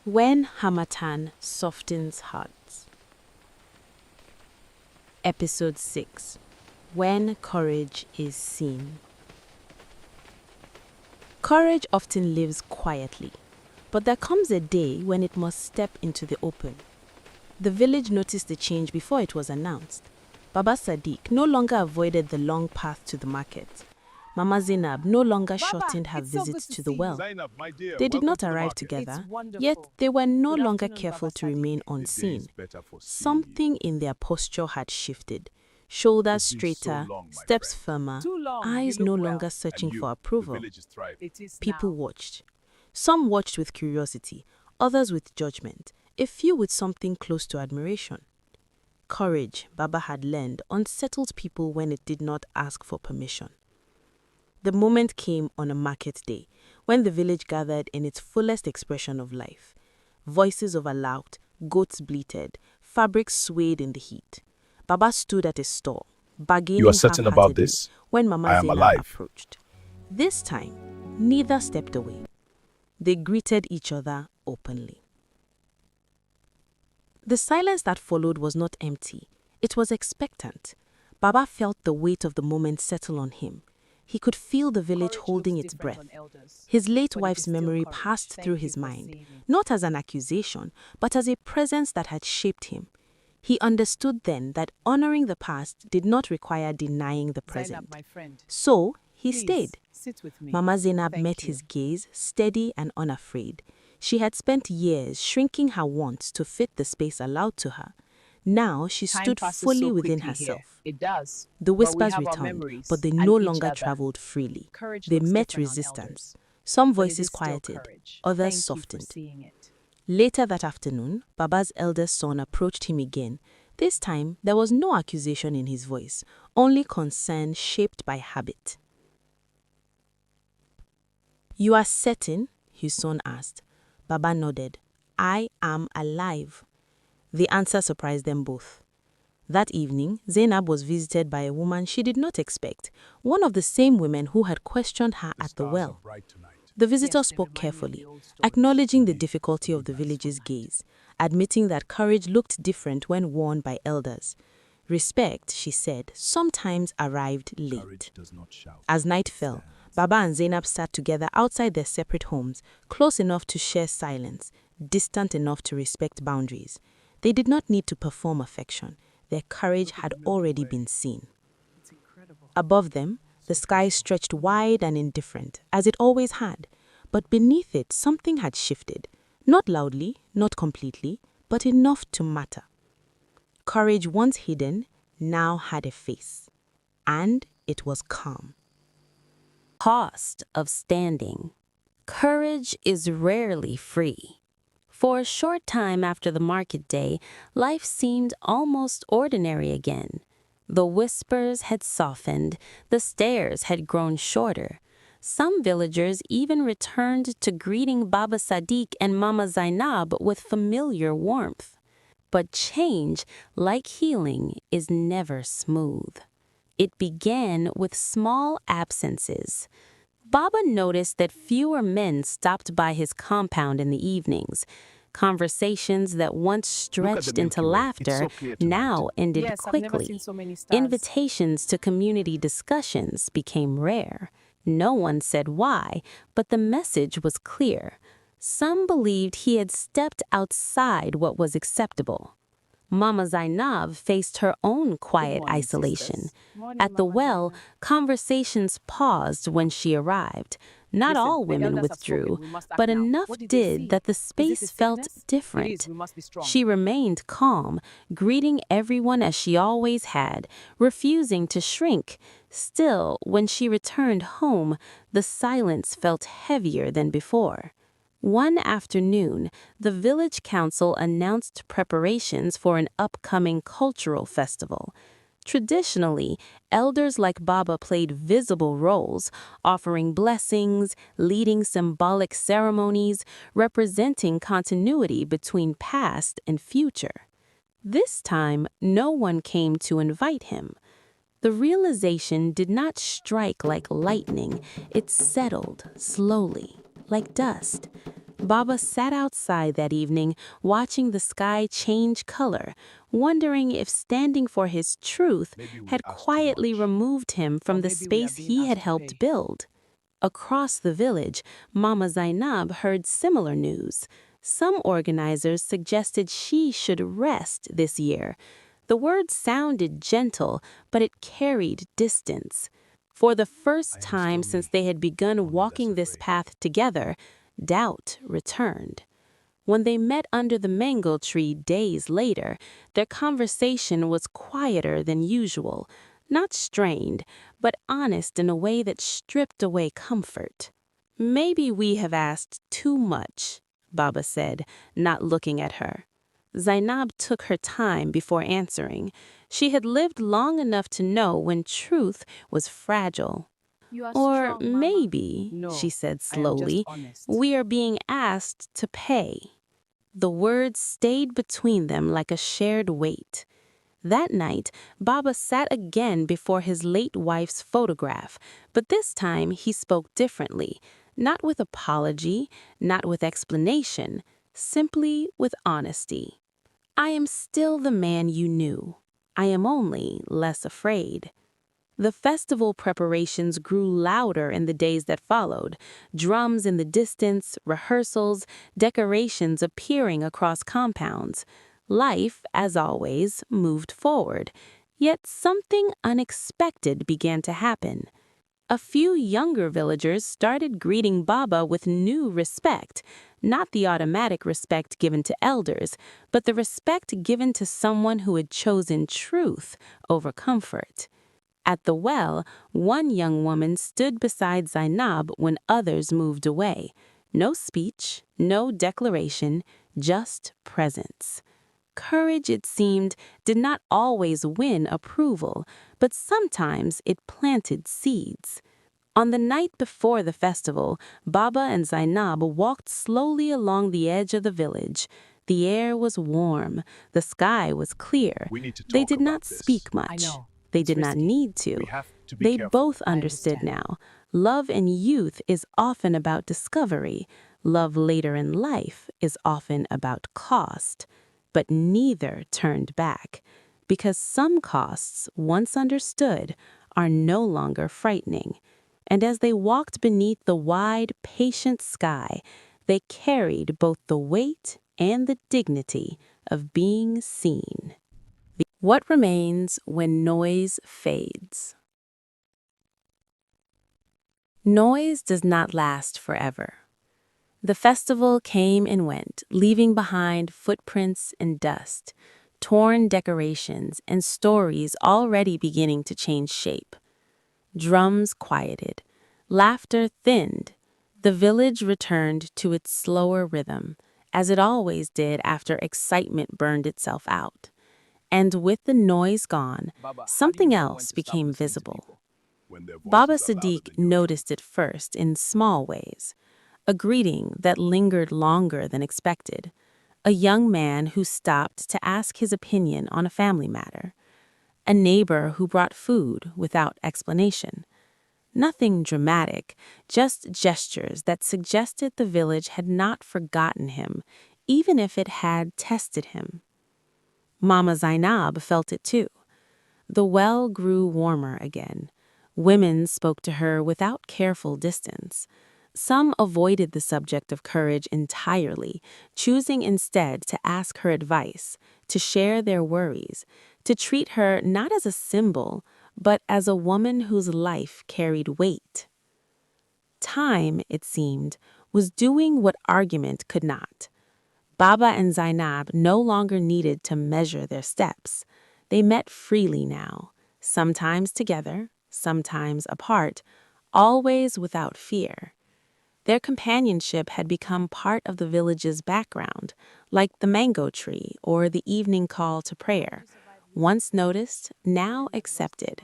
When Harmattan Softens Hearts. Episode 6. When Courage is Seen. Courage often lives quietly, but there comes a day when it must step into the open. The village noticed the change before it was announced. Baba Sadiq no longer avoided the long path to the market. Mama Zainab no longer shortened her visits to the well. Zainab, my dear, They did welcome not to the arrive market. together, wonderful. yet they were no Good longer afternoon, careful Baba to Sadiq. remain The day unseen. is better for seeing Something in their posture had shifted. Shoulders It's been so straighter, long, my steps friend. firmer, Too long. eyes You no look well. longer And searching you, for the approval. village is thriving. It is People now. watched. Some watched with curiosity, others with judgment, a few with something close to admiration. Courage, Baba had learned, unsettled people when it did not ask for permission. The moment came on a market day, when the village gathered in its fullest expression of life. Voices overlapped, goats bleated, fabrics swayed in the heat. Baba stood at his stall, bargaining You are certain about half-heartedly this? when Mama I am Zainab alive. approached. This time, neither stepped away. They greeted each other openly. The silence that followed was not empty. It was expectant. Baba felt the weight of the moment settle on him. He could feel the village Courage holding looks its different breath. on elders, His late but it wife's is still memory courage. passed Thank through you his for mind, seeing it. not as an accusation, but as a presence that had shaped him. He understood then that honoring the past did not require denying the present. Zainab, my friend. So he Please, stayed. sit with me. Mama Zainab Thank met you. his gaze, steady and unafraid. She had spent years shrinking her wants to fit the space allowed to her. Now she Time stood passes fully so within quickly here. herself. It does. The But we whispers have our returned, memories but they and no each longer other. traveled freely. Courage They looks met different on resistance. elders, Some but it voices is still quieted, courage. others Thank you for softened. seeing it. Later that afternoon, Baba's eldest son approached him again. This time, there was no accusation in his voice, only concern shaped by habit. "You are certain?" his son asked. Baba nodded. "I am alive." The answer surprised them both. That evening, Zainab was visited by a woman she did not expect, one of the same women who had questioned her The at the stars are well. bright tonight. The visitor Yes, they spoke remind me of carefully, the old stories. acknowledging the Indeed, difficulty a of the good night's village's good night. gaze, admitting that courage looked different when worn by elders. Respect, she said, sometimes arrived late. Courage does not shout. As night it fell, stands. Baba and Zainab sat together outside their separate homes, close enough to share silence, distant enough to respect boundaries. They did not need to perform affection. Their courage had already been seen. It's incredible. Above them, the sky stretched wide and indifferent, as it always had. But beneath it, something had shifted. Not loudly, not completely, but enough to matter. Courage once hidden now had a face. And it was calm. Cost of standing. Courage is rarely free. For a short time after the market day, life seemed almost ordinary again. The whispers had softened, the stares had grown shorter. Some villagers even returned to greeting Baba Sadiq and Mama Zainab with familiar warmth. But change, like healing, is never smooth. It began with small absences. Baba noticed that fewer men stopped by his compound in the evenings. Conversations that once stretched into Milky Way. It's laughter so clear tonight. now ended Yes, I've never quickly. seen so many stars. Invitations to community discussions became rare. No one said why, but the message was clear. Some believed he had stepped outside what was acceptable. Mama Zainab faced her own quiet morning, isolation. sisters. Morning, At the Mama well, Zainab. conversations paused when she arrived. Not Listen, all the women elders have spoken. withdrew, We must act but now. enough What did they did see? that the Is it a space felt sickness? different. It is. We must be strong. She remained calm, greeting everyone as she always had, refusing to shrink. Still, when she returned home, the silence felt heavier than before. One afternoon, the village council announced preparations for an upcoming cultural festival. Traditionally, elders like Baba played visible roles, offering blessings, leading symbolic ceremonies, representing continuity between past and future. This time, no one came to invite him. The realization did not strike like lightning, it settled slowly, like dust. Baba sat outside that evening, watching the sky change color, wondering if standing for his truth Maybe we had ask too quietly much. removed him Or from the maybe we are space being he had asked to helped pay. build. Across the village, Mama Zainab heard similar news. Some organizers suggested she should rest this year. The word sounded gentle, but it carried distance. For the first I am time still since me, they had begun only less walking this afraid. path together, doubt returned. When they met under the mango tree days later, their conversation was quieter than usual, not strained, but honest in a way that stripped away comfort. Maybe we have asked too much, Baba said, not looking at her. Zainab took her time before answering. She had lived long enough to know when truth was fragile. You are Or strong, Mama. maybe, she No, said I am just slowly, honest. we are being asked to pay. The words stayed between them like a shared weight. That night, Baba sat again before his late wife's photograph, but this time he spoke differently, not with apology, not with explanation, simply with honesty. I am still the man you knew. I am only less afraid. The festival preparations grew louder in the days that followed, drums in the distance, rehearsals, decorations appearing across compounds. Life, as always, moved forward. Yet something unexpected began to happen. A few younger villagers started greeting Baba with new respect, not the automatic respect given to elders, but the respect given to someone who had chosen truth over comfort. At the well, one young woman stood beside Zainab when others moved away. No speech, no declaration, just presence. Courage, it seemed, did not always win approval, but sometimes it planted seeds. On the night before the festival, Baba and Zainab walked slowly along the edge of the village. The air was warm, the sky was clear. We need to They talk did not about this. speak I much. know. They It's did not risky. need to. We have to be They careful. both I understood understand. now. Love in youth is often about discovery. Love later in life is often about cost. But neither turned back, because some costs, once understood, are no longer frightening. And as they walked beneath the wide, patient sky, they carried both the weight and the dignity of being seen. What remains when noise fades? Noise does not last forever. The festival came and went, leaving behind footprints and dust, torn decorations, and stories already beginning to change shape. Drums quieted. Laughter thinned. The village returned to its slower rhythm, as it always did after excitement burned itself out. And with the noise gone, Baba, how do you something know when else to stop became listening to visible. people? When their Baba voices are louder Sadiq than your noticed truth. it first in small ways. A greeting that lingered longer than expected. A young man who stopped to ask his opinion on a family matter. A neighbor who brought food without explanation. Nothing dramatic, just gestures that suggested the village had not forgotten him, even if it had tested him. Mama Zainab felt it too. The well grew warmer again. Women spoke to her without careful distance. Some avoided the subject of courage entirely, choosing instead to ask her advice, to share their worries, to treat her not as a symbol, but as a woman whose life carried weight. Time, it seemed, was doing what argument could not. Baba and Zainab no longer needed to measure their steps. They met freely now, sometimes together, sometimes apart, always without fear. Their companionship had become part of the village's background, like the mango tree or the evening call to prayer, once noticed, now accepted.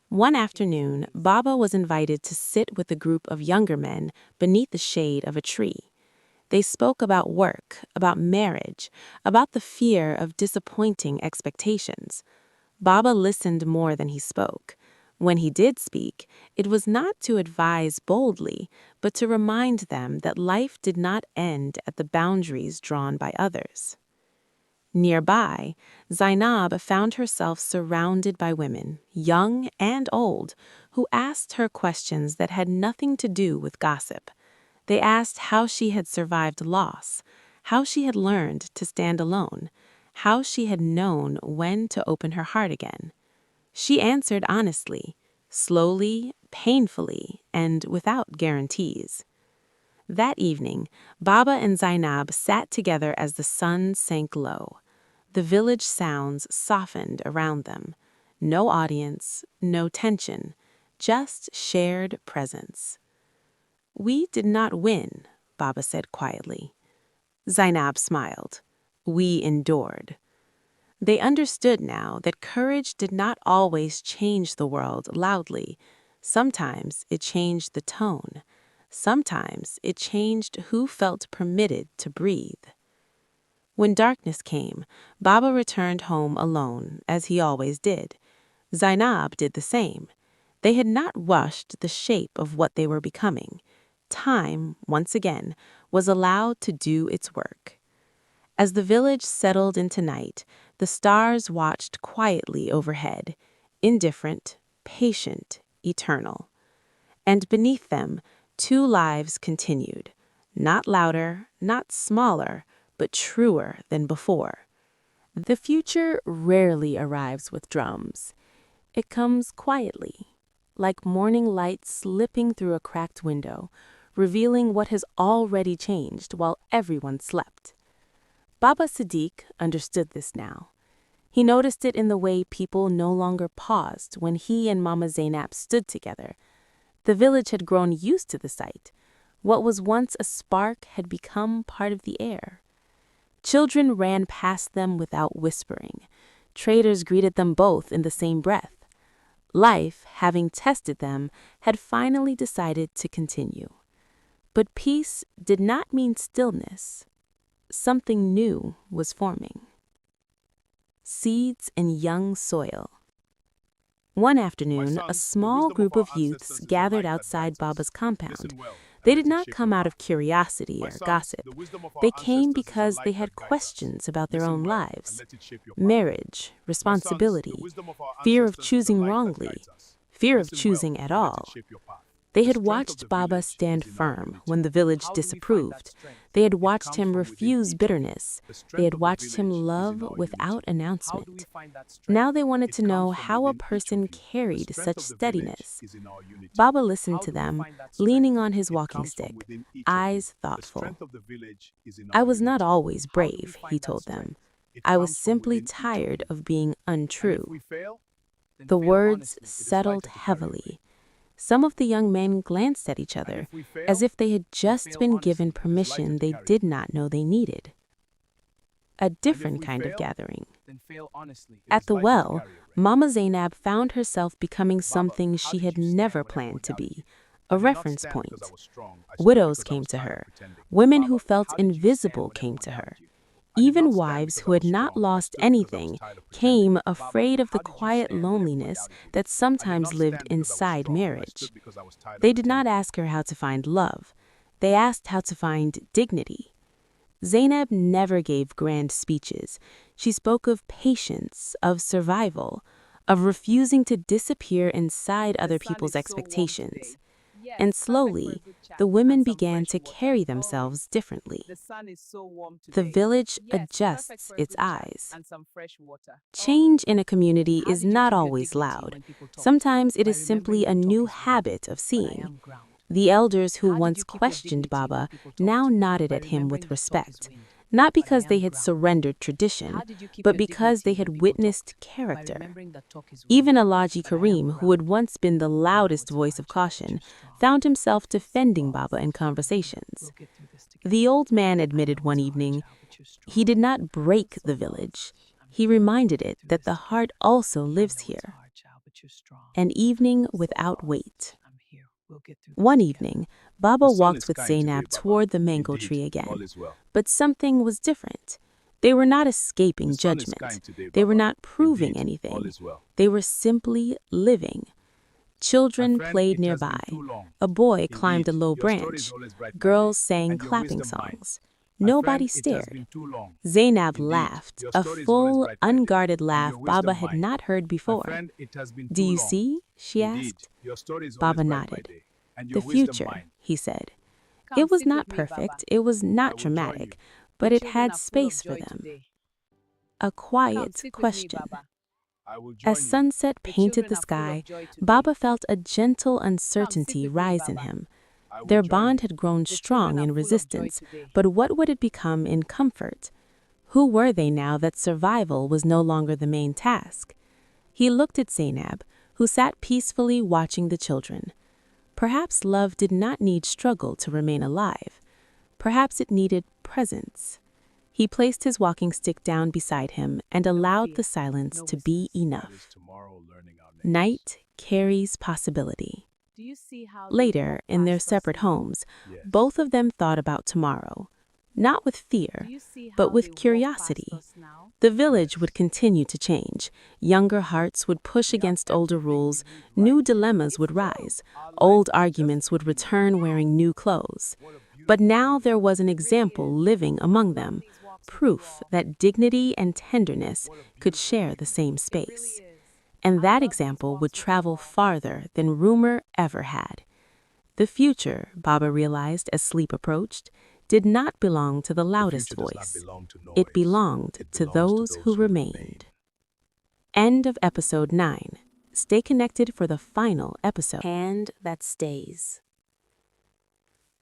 One afternoon, Baba was invited to sit with a group of younger men beneath the shade of a tree. They spoke about work, about marriage, about the fear of disappointing expectations. Baba listened more than he spoke. When he did speak, it was not to advise boldly, but to remind them that life did not end at the boundaries drawn by others. Nearby, Zainab found herself surrounded by women, young and old, who asked her questions that had nothing to do with gossip. They asked how she had survived loss, how she had learned to stand alone, how she had known when to open her heart again. She answered honestly, slowly, painfully, and without guarantees. That evening, Baba and Zainab sat together as the sun sank low. The village sounds softened around them. No audience, no tension, just shared presence. "We did not win," Baba said quietly. Zainab smiled. "We endured." They understood now that courage did not always change the world loudly. Sometimes it changed the tone. Sometimes it changed who felt permitted to breathe. When darkness came, Baba returned home alone, as he always did. Zainab did the same. They had not rushed the shape of what they were becoming. Time, once again, was allowed to do its work. As the village settled into night, the stars watched quietly overhead, indifferent, patient, eternal. And beneath them, two lives continued, not louder, not smaller, but truer than before. The future rarely arrives with drums. It comes quietly, like morning light slipping through a cracked window, revealing what has already changed while everyone slept. Baba Siddiq understood this now. He noticed it in the way people no longer paused when he and Mama Zainab stood together. The village had grown used to the sight. What was once a spark had become part of the air. Children ran past them without whispering. Traders greeted them both in the same breath. Life, having tested them, had finally decided to continue. But peace did not mean stillness. Something new was forming. Seeds in young soil. One afternoon, a small group of youths gathered outside Baba's compound. They did not come out of curiosity or gossip. They came because they had questions about their own lives. Marriage, responsibility, fear of choosing wrongly, fear of choosing at all. They had watched Baba stand firm when the village disapproved. They had watched him refuse bitterness. They had watched him love without announcement. Now they wanted to know how a person carried such steadiness. Baba listened to them, leaning on his walking stick, eyes thoughtful. "I was not always brave," he told them. "I was simply tired of being untrue." The words settled heavily. Some of the young men glanced at each other, as if they had just been given permission they did not know they needed. A different kind of gathering. At the well, Mama Zainab found herself becoming something she had never planned to be, a reference point. Widows came to her. Women who felt invisible came to her. Even wives who had not lost anything came afraid of the quiet loneliness that sometimes lived inside marriage. They did not ask her how to find love. They asked how to find dignity. Zainab never gave grand speeches. She spoke of patience, of survival, of refusing to disappear inside other people's expectations. And slowly, the women began to carry themselves differently. The village adjusts its eyes. Change in a community is not always loud. Sometimes it is simply a new habit of seeing. The elders who once questioned Baba now nodded at him with respect, not because they had surrendered tradition, but because they had witnessed character. Even Alaji Karim, who had once been the loudest voice of caution, found himself defending Baba in conversations. The old man admitted one evening, he did not break the village. He reminded it that the heart also lives here. An evening without weight. One evening, Baba walked with Zainab toward the mango tree again. But something was different. They were not escaping judgment. They were not proving anything. They were simply living. Children friend, played it has been nearby. too long. A boy climbed a Indeed, low your story is branch. always bright, my Girls dear, sang and your clapping wisdom mine. songs. My Nobody friend, it has stared. been too long. Zainab Indeed, laughed, your a story is always full, bright, my dear, unguarded and laugh your Baba wisdom had mine. not heard My before. friend, it has been Do too you long. see? She Indeed, asked. your story is always Baba bright, my nodded. dear, and The your wisdom future, mine. he said. Come It was sit not with me, Baba. perfect, it was I not will join you. dramatic, The but it children had are full of space for joy them. today. A Come quiet sit with me, question. Baba. I will As join you. sunset The painted children the are full sky, of joy today. Baba felt a gentle Come sit uncertainty with me, rise in Baba. him. I will Their join bond you. had grown The strong children in are full of joy resistance, today. but what would it become in comfort? Who were they now that survival was no longer the main task? He looked at Zainab, who sat peacefully watching the children. Perhaps love did not need struggle to remain alive. Perhaps it needed presence. He placed his walking stick down beside him and allowed fear, the silence no to be whispers. That is enough. tomorrow learning our names. Night carries possibility. Do you see how Later, in their separate homes, Yes. both of them thought about tomorrow, not with fear, but with curiosity. The village would continue to change. Younger hearts would push against older rules, new dilemmas would rise, old arguments would return wearing new clothes. But now there was an example living among them, proof that dignity and tenderness could share the same space. And that example would travel farther than rumor ever had. The future, Baba realized as sleep approached, did not belong to the loudest future does not voice. belong to noise. It belonged It to belongs to those those who who remained. End of episode 9. Stay connected for the final episode. Hand that stays.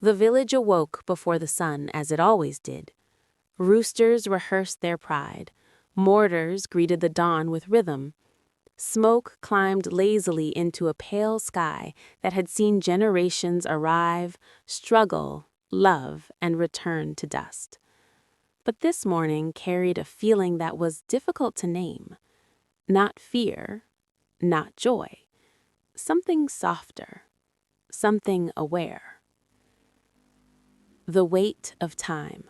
The village awoke before the sun, as it always did. Roosters rehearsed their pride. Mortars greeted the dawn with rhythm. Smoke climbed lazily into a pale sky that had seen generations arrive, struggle, love, and return to dust. But this morning carried a feeling that was difficult to name. Not fear, not joy. Something softer, something aware. The weight of time.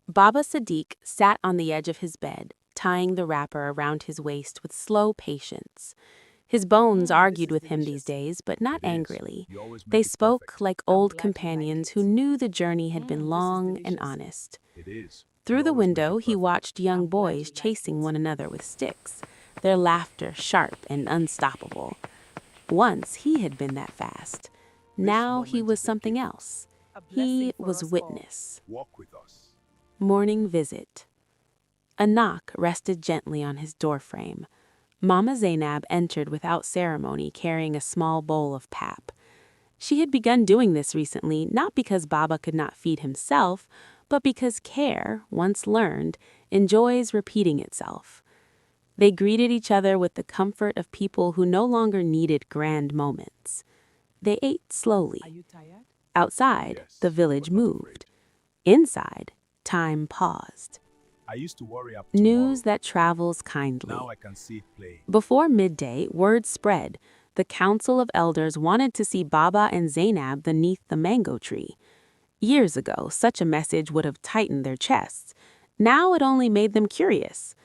Baba Sadiq sat on the edge of his bed, tying the wrapper around his waist with slow patience. His bones argued with him these days, but not It is. angrily. You always make They it spoke perfect. like I'm old glad you like companions it. who knew the journey had This been is long and delicious. honest. It is. Through You the always make it window, he perfect. watched young I'm glad you boys like chasing it. one another with sticks, their laughter sharp and unstoppable. Once he had been that fast. Now he moment was is a something gift. else. A He blessing for was us all. witness. Walk with us. Morning visit. A knock rested gently on his doorframe. Mama Zainab entered without ceremony, carrying a small bowl of pap. She had begun doing this recently, not because Baba could not feed himself, but because care, once learned, enjoys repeating itself. They greeted each other with the comfort of people who no longer needed grand moments. They ate slowly. Are you tired? Outside, Yes, the village but not moved. Inside, time paused. I used to worry up News tomorrow. that travels kindly. Now I can see it playing. Before midday, word spread. The Council of Elders wanted to see Baba and Zainab beneath the mango tree. Years ago, such a message would have tightened their chests. Now it only made them curious.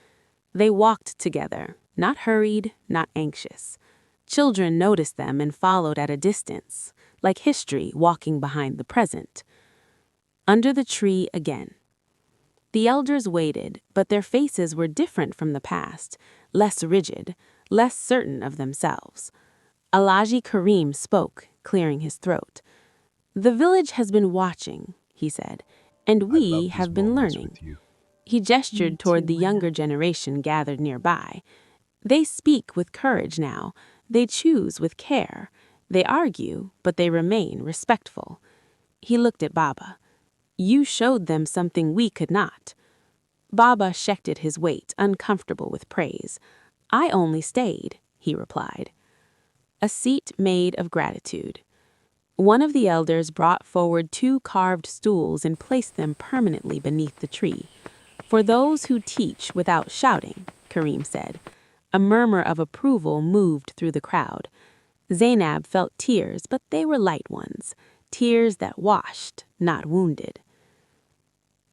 They walked together, not hurried, not anxious. Children noticed them and followed at a distance, like history walking behind the present. Under the tree again. The elders waited, but their faces were different from the past, less rigid, less certain of themselves. Alhaji Karim spoke, clearing his throat. The village has been watching, he said, and I love we these have been moments learning. with you. He gestured Me toward too, the my younger love. generation gathered nearby. They speak with courage now. They choose with care. They argue, but they remain respectful. He looked at Baba. You showed them something we could not. Baba shifted his weight, uncomfortable with praise. I only stayed, he replied. A seat made of gratitude. One of the elders brought forward 2 carved stools and placed them permanently beneath the tree. For those who teach without shouting, Karim said. A murmur of approval moved through the crowd. Zainab felt tears, but they were light ones, tears that washed, not wounded.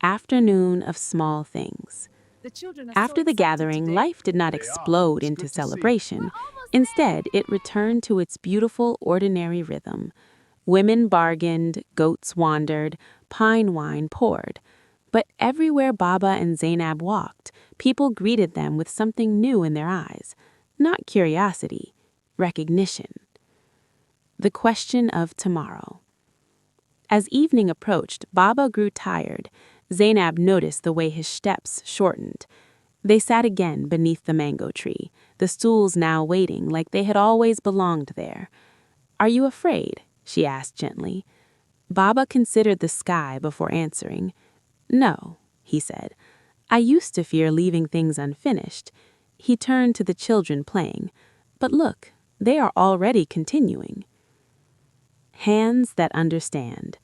Afternoon of small things. The children are After so the excited gathering, today. life did not They are. explode It's into good to see. celebration. Instead, it returned to its beautiful, ordinary rhythm. Women bargained, goats wandered, pine wine poured. But everywhere Baba and Zainab walked, people greeted them with something new in their eyes. Not curiosity, recognition. The question of tomorrow. As evening approached, Baba grew tired. Zainab noticed the way his steps shortened. They sat again beneath the mango tree, the stools now waiting like they had always belonged there. "Are you afraid?" she asked gently. Baba considered the sky before answering. "No," he said. "I used to fear leaving things unfinished." He turned to the children playing. "But look, they are already continuing." Hands that understand.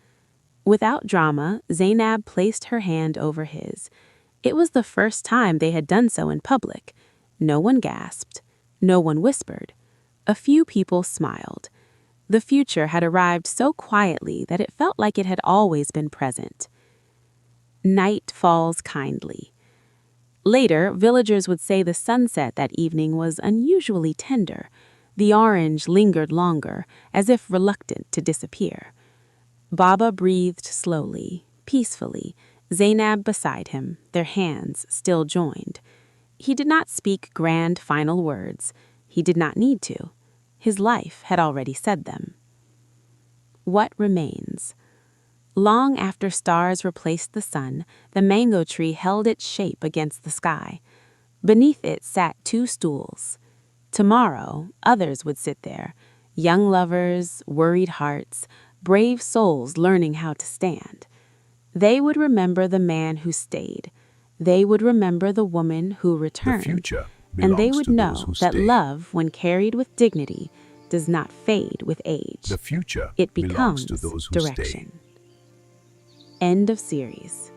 Without drama, Zainab placed her hand over his. It was the first time they had done so in public. No one gasped. No one whispered. A few people smiled. The future had arrived so quietly that it felt like it had always been present. Night falls kindly. Later, villagers would say the sunset that evening was unusually tender. The orange lingered longer, as if reluctant to disappear. Baba breathed slowly, peacefully, Zainab beside him, their hands still joined. He did not speak grand final words. He did not need to. His life had already said them. What remains? Long after stars replaced the sun, the mango tree held its shape against the sky. Beneath it sat two stools. Tomorrow, others would sit there, young lovers, worried hearts, brave souls learning how to stand. They would remember the man who stayed. They would remember the woman who The returned. future And they belongs would to those know who that stay. love, when carried with dignity, does not fade with age. The future It belongs becomes to those who stay. direction. End of series.